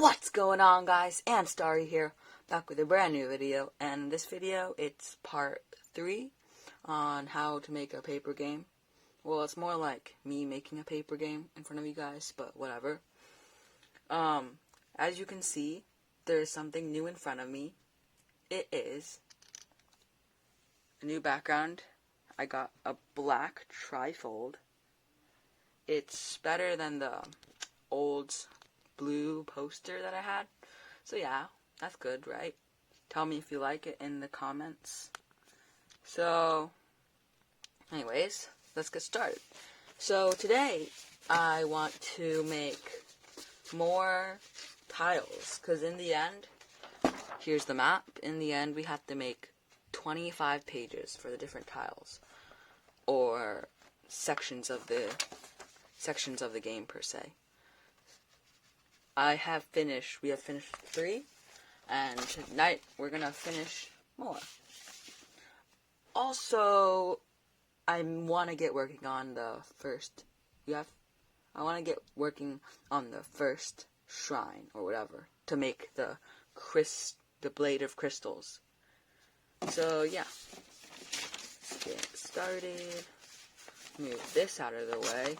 What's going on, guys? And Starry here, back with a brand new video. And in this video, it's part 3 on how to make a paper game. Well, it's more like me making a paper game in front of you guys, but whatever. As you can see, there's something new in front of me. It is a new background. I got a black trifold. It's better than the old blue poster that I had. So yeah, that's good, right? Tell me if you like it in the comments. So, anyways, let's get started. So today, I want to make more tiles, because in the end, here's the map. In the end, we have to make 25 pages for the different tiles, or sections of the game per se. We have finished 3, and tonight we're gonna finish more. Also, I want to get working on the first. I want to get working on the first shrine or whatever to make the blade of crystals. So yeah, let's get started. Move this out of the way.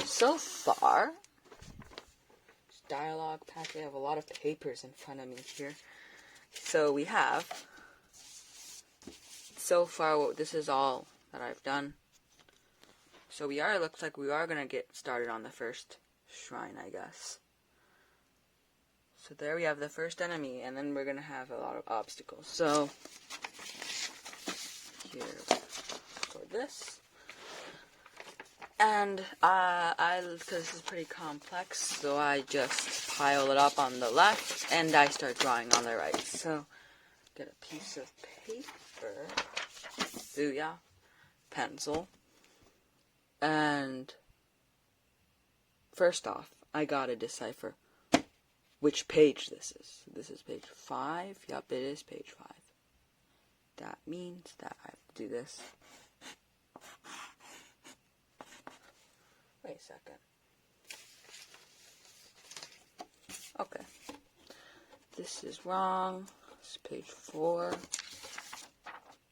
So far, dialogue pack, I have a lot of papers in front of me here. So we have, so far, this is all that I've done. So looks like we are going to get started on the first shrine, I guess. So there we have the first enemy, and then we're going to have a lot of obstacles. So, here, for this. And, because this is pretty complex, so I just pile it up on the left, and I start drawing on the right. So, get a piece of paper, pencil, and first off, I gotta decipher which page this is. This is page 5, yup, it is page 5. That means that I have to do this. Wait a second. Okay. This is wrong. This is page 4.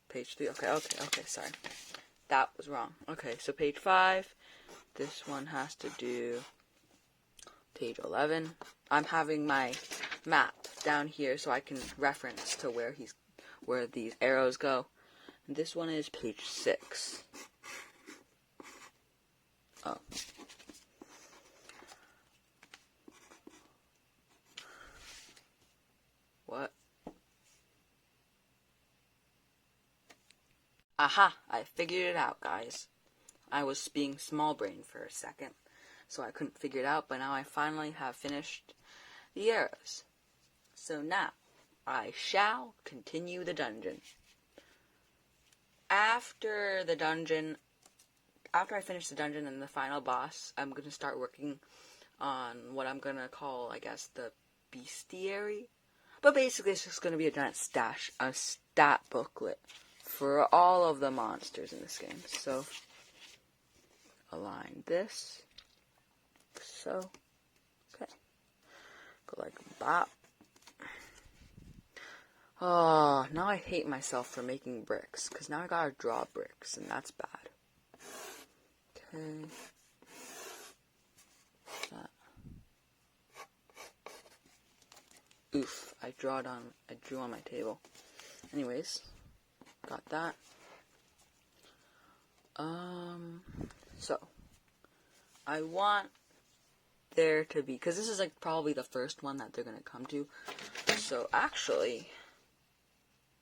Page 3. Okay, sorry. That was wrong. Okay, so page 5. This one has to do page 11. I'm having my map down here so I can reference to where these arrows go. And this one is page 6. Oh. What? Aha! I figured it out, guys. I was being small brain for a second, so I couldn't figure it out, but now I finally have finished the arrows. So now, I shall continue the dungeon. After I finish the dungeon and the final boss, I'm going to start working on what I'm going to call, I guess, the bestiary. But basically, it's just going to be a giant stat booklet for all of the monsters in this game. So, align this. So, okay. Go like that. Oh, now I hate myself for making bricks, because now I gotta draw bricks, and that's bad. Okay. That. Oof, I drew on my table. Anyways, got that. So, I want there to be, because this is like probably the first one that they're gonna come to. So actually,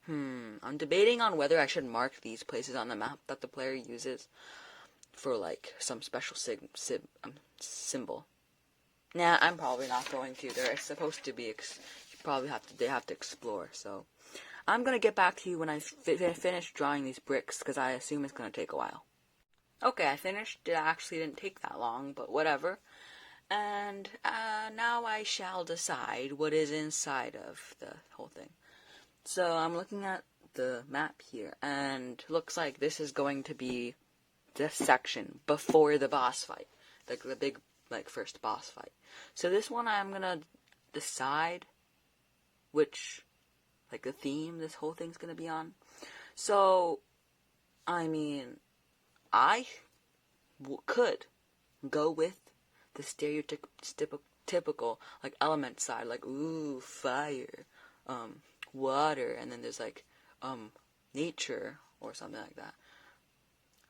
I'm debating on whether I should mark these places on the map that the player uses for like some special symbol. Nah, I'm probably not going to. They're supposed to be. They have to explore. So I'm gonna get back to you when I finish drawing these bricks, because I assume it's gonna take a while. Okay, I finished. It actually didn't take that long, but whatever. And now I shall decide what is inside of the whole thing. So I'm looking at the map here, and looks like this is going to be this section before the boss fight, like the big, like, first boss fight. So this one I'm gonna decide which, like, the theme this whole thing's gonna be on. So, I mean, I could go with the stereotypical, like, element side, like, ooh, fire, water, and then there's, like, nature, or something like that.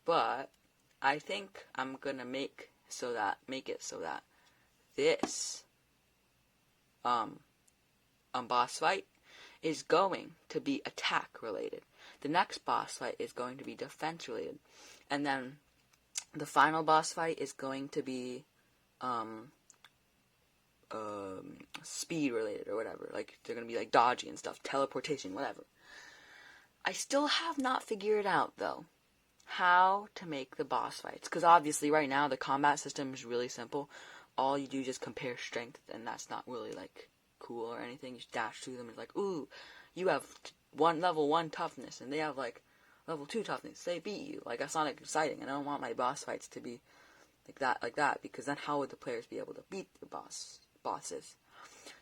But I think I'm gonna make it so that this boss fight is going to be attack related. The next boss fight is going to be defense related, and then the final boss fight is going to be speed related or whatever. Like, they're gonna be like dodging and stuff, teleportation, whatever. I still have not figured out though how to make the boss fights, because obviously right now the combat system is really simple. All you do is just compare strength, and that's not really like cool or anything. You just dash through them and it's like, ooh, you have level 1 toughness and they have like level 2 toughness. They beat you. Like, that's not exciting, and I don't want my boss fights to be like that, because then how would the players be able to beat the bosses?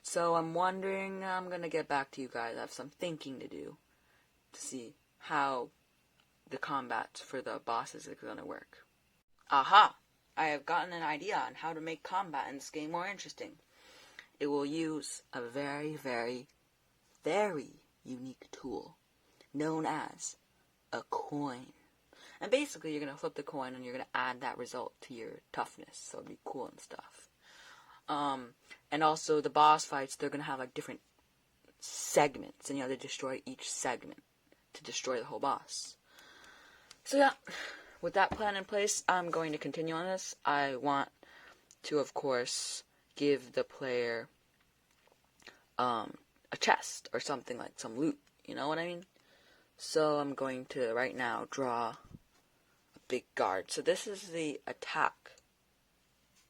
So I'm wondering, I'm gonna get back to you guys. I have some thinking to do to see how the combat for the bosses is gonna work. Aha! I have gotten an idea on how to make combat in this game more interesting. It will use a very, very, very unique tool known as a coin. And basically, you're going to flip the coin and you're going to add that result to your toughness, so it'll be cool and stuff. And also, the boss fights, they're going to have like different segments, and you have to destroy each segment to destroy the whole boss. So yeah, with that plan in place, I'm going to continue on this. I want to, of course, give the player a chest or something, like some loot, you know what I mean? So I'm going to right now draw a big guard. So this is the attack,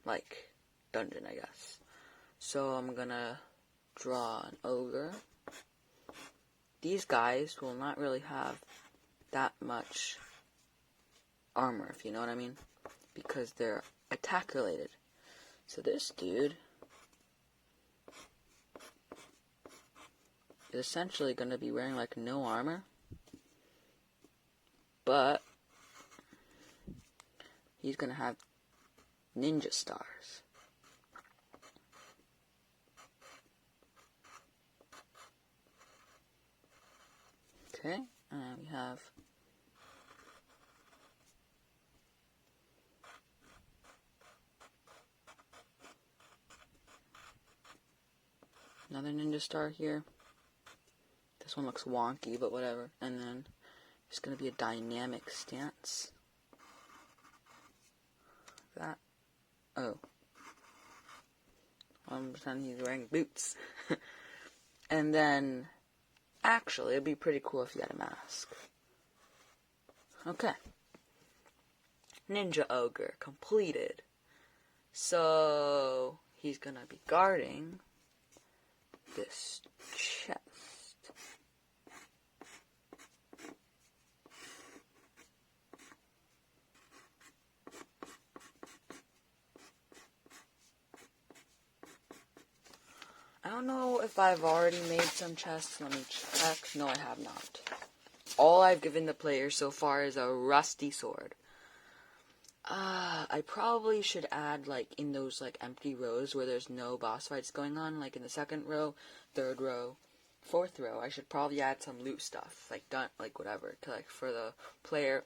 like, dungeon, I guess. So I'm gonna draw an ogre. These guys will not really have that much armor, if you know what I mean, because they're attack related. So this dude is essentially going to be wearing like no armor, but he's going to have ninja stars. Okay, and we have another ninja star here. This one looks wonky, but whatever. And then it's going to be a dynamic stance. That. Oh. I'm pretending he's wearing boots. And then, actually, it'd be pretty cool if he had a mask. Okay. Ninja Ogre completed. So, he's going to be guarding this chest. I don't know if I've already made some chests. Let me check. No, I have not. All I've given the player so far is a rusty sword. I probably should add, like, in those, like, empty rows where there's no boss fights going on, like in the second row, third row, fourth row, I should probably add some loot stuff, like whatever, to, like, for the player,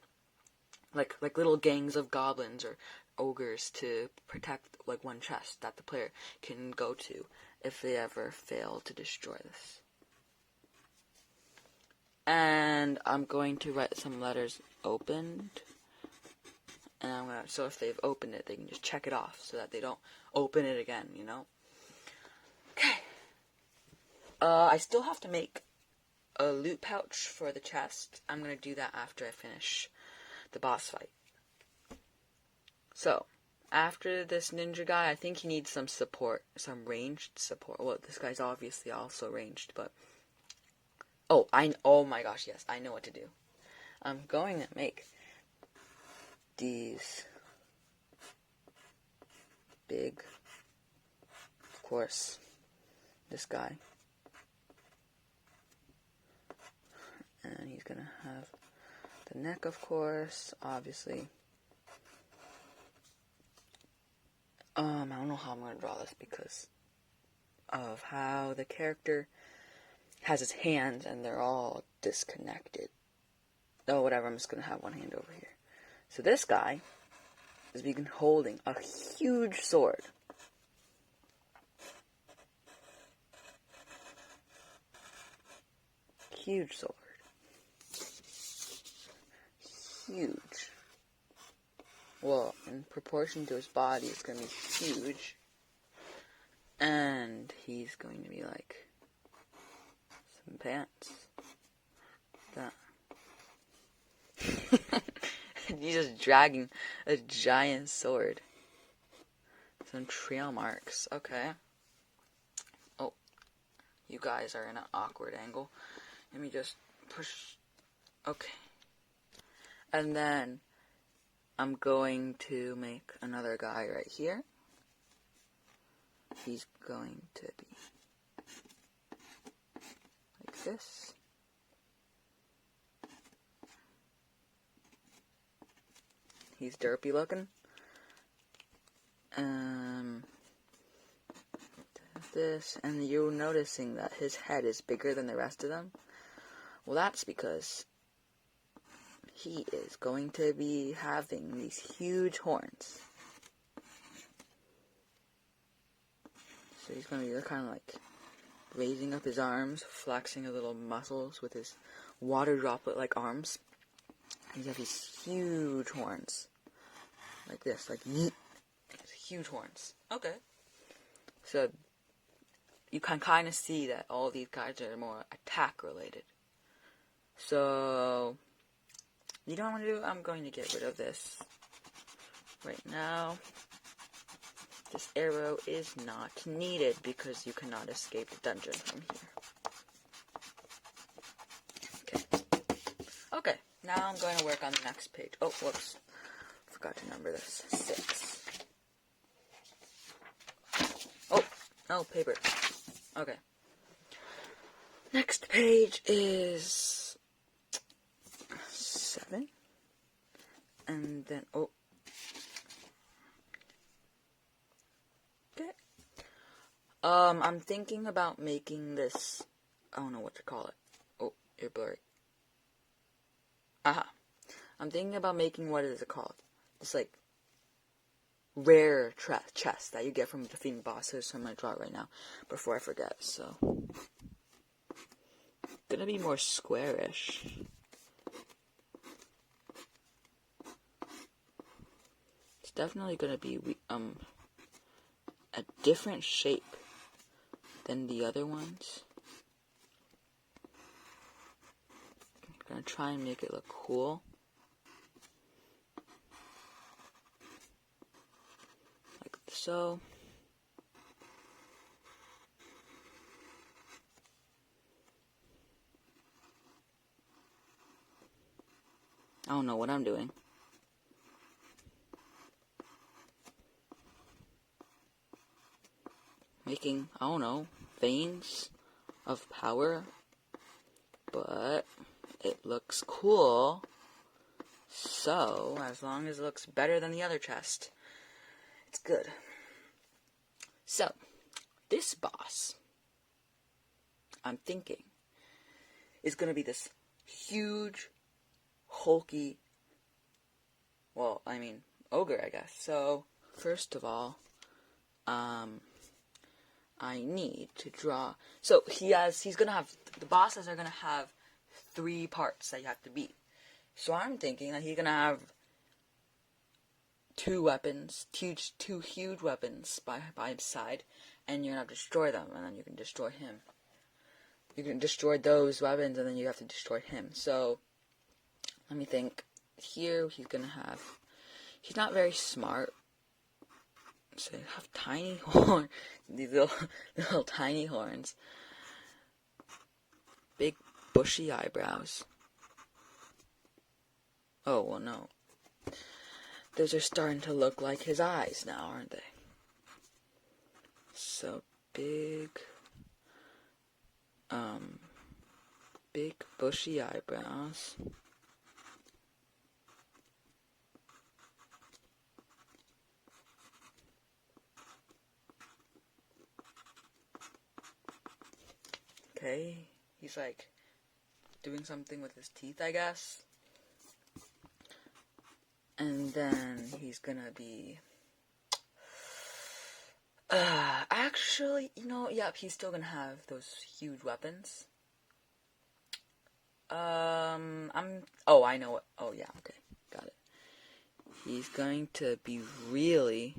like little gangs of goblins or ogres to protect, like, one chest that the player can go to if they ever fail to destroy this. And I'm going to write some letters opened. And I'm gonna, so if they've opened it, they can just check it off so that they don't open it again, you know? Okay. I still have to make a loot pouch for the chest. I'm gonna do that after I finish the boss fight. So, after this ninja guy, I think he needs some support, some ranged support. Well, this guy's obviously also ranged, but oh my gosh, yes, I know what to do. I'm going to make these big, of course, this guy. And he's gonna have the neck, of course, obviously. I don't know how I'm gonna draw this because of how the character has his hands and they're all disconnected. Oh, whatever, I'm just gonna have one hand over here. So this guy is being holding a huge sword. Huge sword. Huge. Well, in proportion to his body, it's going to be huge. And he's going to be like some pants. That. He's just dragging a giant sword. Some trail marks. Okay. Oh, you guys are in an awkward angle. Let me just push. Okay. And then I'm going to make another guy right here. He's going to be like this. He's derpy looking. This, and you're noticing that his head is bigger than the rest of them. Well, that's because he is going to be having these huge horns. So he's going to be kind of like raising up his arms, flexing his little muscles with his water droplet-like arms. And you have these huge horns. Like this, like huge horns. Okay. So you can kind of see that all these guys are more attack-related. So you know what I'm going to do? I'm going to get rid of this right now. This arrow is not needed because you cannot escape the dungeon from here. Okay. Okay, now I'm going to work on the next page. Oh, whoops. Forgot to number this. 6. Oh, paper. Okay. Next page is 7. And then, okay. I'm thinking about making this, I don't know what to call it. Oh, you're blurry. Aha. I'm thinking about making, what is it called? This, like, rare chest that you get from defeating bosses. So I'm going to draw it right now before I forget. So, gonna be more squarish. It's definitely gonna be a different shape than the other ones. I'm gonna try and make it look cool. Like so. I don't know what I'm doing. Making, I don't know, veins of power. But it looks cool. So, as long as it looks better than the other chest, it's good. So, this boss, I'm thinking, is going to be this huge, hulky, well, I mean, ogre, I guess. So, first of all, I need to draw. So, he's going to have, the bosses are going to have 3 parts that you have to beat. So, I'm thinking that he's going to have 2 weapons, two huge weapons by his side, and you're going to have to destroy them, and then you can destroy him. You can destroy those weapons, and then you have to destroy him. So, let me think. Here, he's not very smart, So they have tiny horns. These little tiny horns. Big bushy eyebrows. Oh, well, no. Those are starting to look like his eyes now, aren't they? So big bushy eyebrows. Okay, he's like doing something with his teeth, I guess. And then he's gonna be actually, yep, he's still gonna have those huge weapons. I know what. Oh, yeah, okay, got it. He's going to be really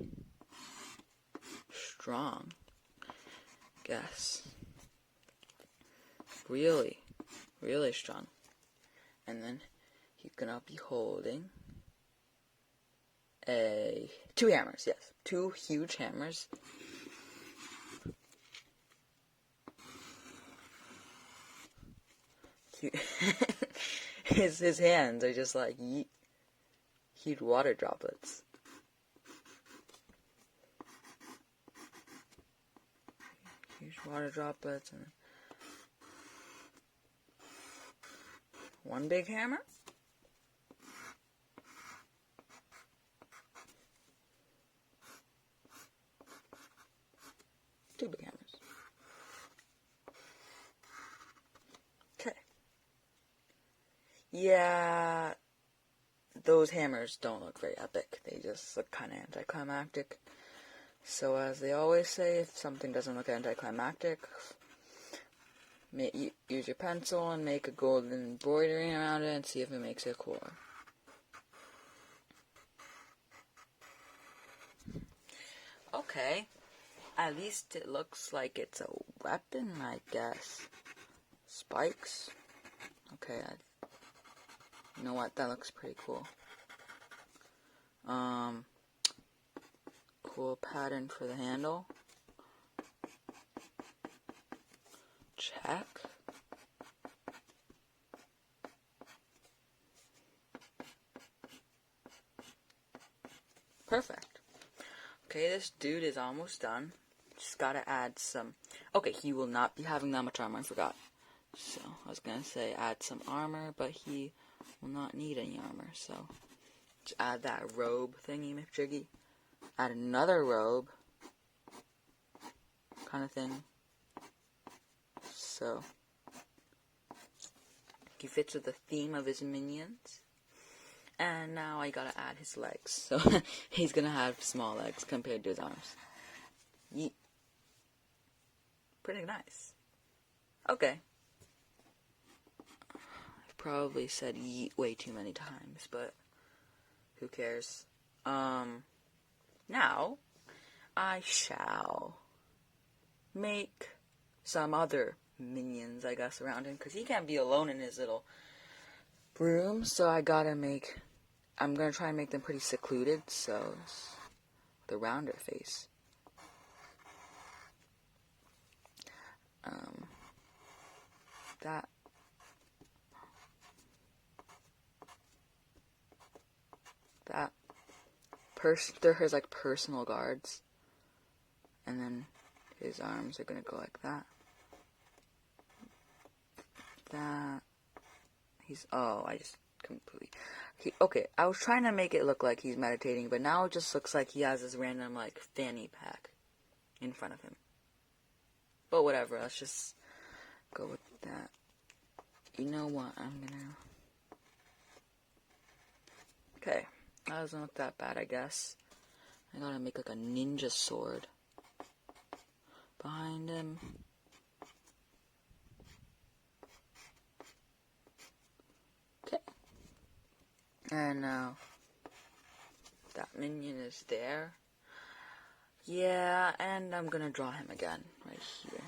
strong, guess. Really, really strong. And then he's gonna be holding two hammers, yes. Two huge hammers. His hands are just like huge water droplets. Huge water droplets and one big hammer. Two big hammers. Okay. Yeah, those hammers don't look very epic. They just look kind of anticlimactic. So as they always say, if something doesn't look anticlimactic, use your pencil and make a golden embroidery around it and see if it makes it cooler. Okay. At least it looks like it's a weapon, I guess. Spikes. Okay, you know what? That looks pretty cool. Cool pattern for the handle. Check. Perfect. Okay, this dude is almost done. Just gotta add some... Okay, he will not be having that much armor, I forgot. So, I was gonna say add some armor, but he will not need any armor, so... Just add that robe thingy, McJiggy. Add another robe. Kind of thing. So... he fits with the theme of his minions. And now I gotta add his legs. So, he's gonna have small legs compared to his arms. Yeet. Pretty nice. Okay. I've probably said yeet way too many times, but who cares? Now, I shall make some other minions, I guess, around him, because he can't be alone in his little room, so I'm gonna try and make them pretty secluded, so, the rounder face. They're his, like, personal guards. And then his arms are gonna go like that. I just completely... Okay, I was trying to make it look like he's meditating, but now it just looks like he has this random, like, fanny pack in front of him. But whatever, let's just go with that. You know what, Okay, that doesn't look that bad, I guess. I gotta make, like, a ninja sword behind him. Okay. And now, that minion is there. Yeah, and I'm gonna draw him again, right here.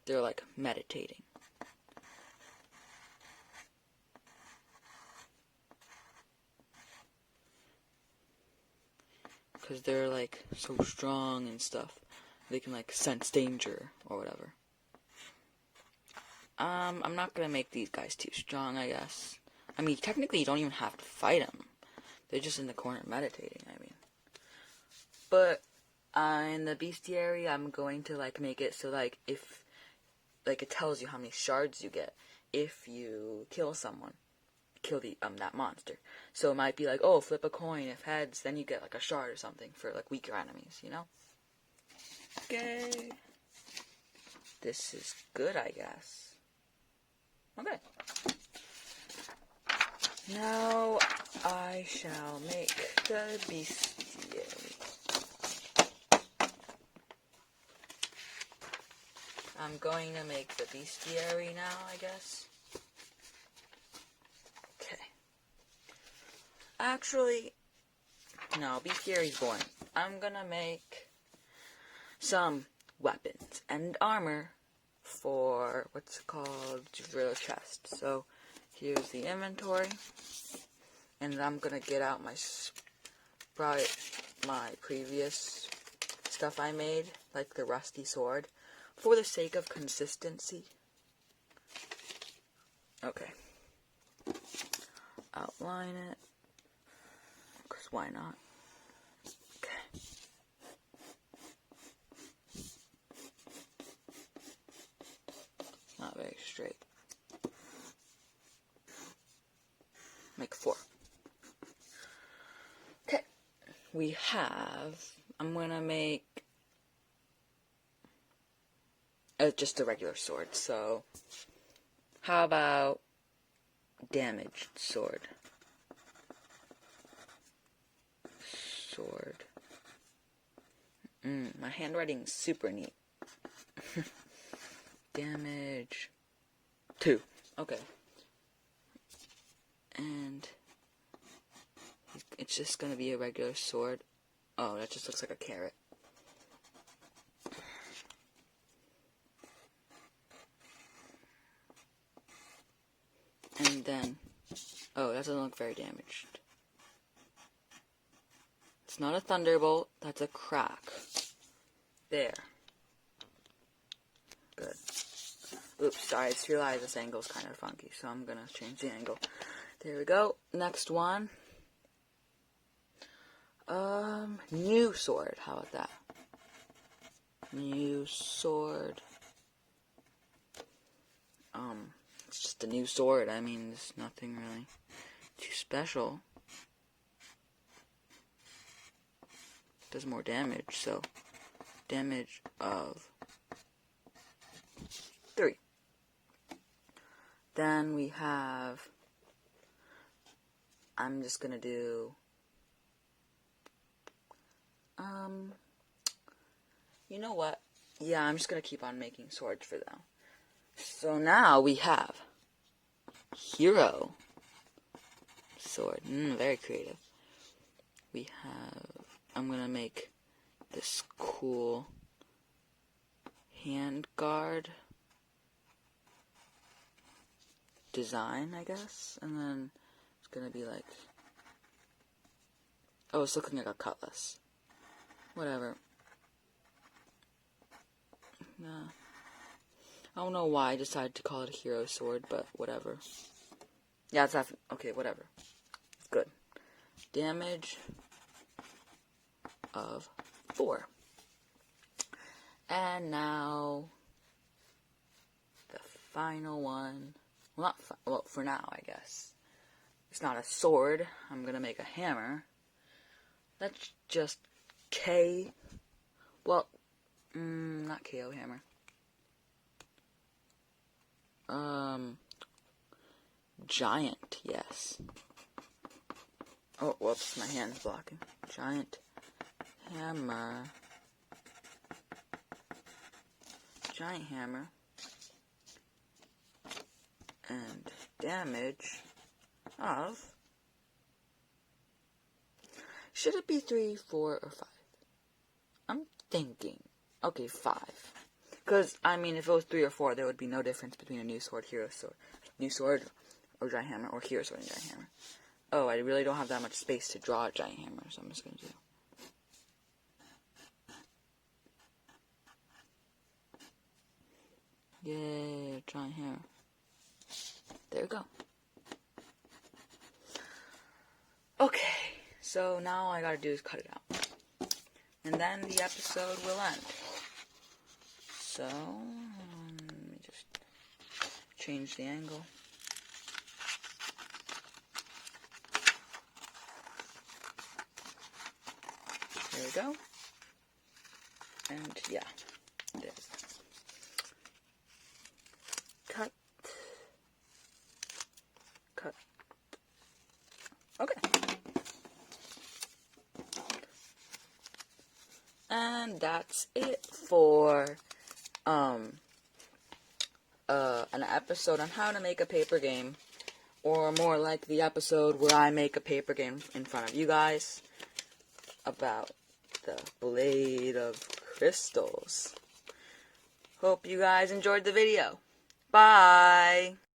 They're, like, meditating. because they're like so strong and stuff. They can like sense danger or whatever. I'm not gonna make these guys too strong, I guess. I mean, technically you don't even have to fight them. They're just in the corner meditating, I mean. But in the bestiary, I'm going to like make it so like if like it tells you how many shards you get if you kill someone, kill the that monster. So it might be like, oh, flip a coin. If heads, then you get like a shard or something for like weaker enemies, you know? Okay. This is good, I guess. Okay. Now I shall make the bestiary. I'm going to make the bestiary now, I guess. Okay. Actually, no, bestiary's boring. I'm gonna make some weapons and armor for what's called Driller Chest. So here's the inventory, and I'm gonna get out my previous stuff I made, like the rusty sword, for the sake of consistency. Okay. Outline it, because why not? Okay. Not very straight. Make 4. Okay. We have, I'm gonna make just a regular sword. So, how about damaged sword? My handwriting's super neat. Damage 2. Okay. And it's just gonna be a regular sword. Oh, that just looks like a carrot. And then, oh, that doesn't look very damaged. It's not a thunderbolt, that's a crack. There. Good. Oops, sorry, I just realized this angle's kind of funky, so I'm gonna change the angle. There we go. Next one. New sword. How about that? New sword. It's just a new sword. I mean, there's nothing really too special. Does more damage, so damage of 3. Then we have, I'm just gonna do, you know what? Yeah, I'm just gonna keep on making swords for them. So now we have hero sword. Very creative. We have, I'm gonna make this cool hand guard design, I guess, and then it's gonna be like, oh, it's looking like a cutlass. Whatever. Nah. I don't know why I decided to call it a hero sword, but whatever. Yeah, it's not, okay, whatever. Good. Damage of 4. And now the final one. Well, well, for now, I guess. It's not a sword. I'm gonna make a hammer. That's just K. Well, not KO hammer. Giant, yes. Oh, whoops, my hand's blocking. Giant hammer. Giant hammer. And damage of, should it be 3, 4, or 5? I'm thinking, okay, 5. Because, I mean, if it was 3 or 4, there would be no difference between a new sword, hero sword, new sword, or giant hammer, or hero sword and giant hammer. Oh, I really don't have that much space to draw a giant hammer, so I'm just going to do Yeah, trying here. There we go. Okay, so now all I gotta do is cut it out. And then the episode will end. So, let me just change the angle. There we go. And yeah, this. Cut. Cut. Okay. And that's it for an episode on how to make a paper game, or more like the episode where I make a paper game in front of you guys about the Blade of Crystals. Hope you guys enjoyed the video. Bye!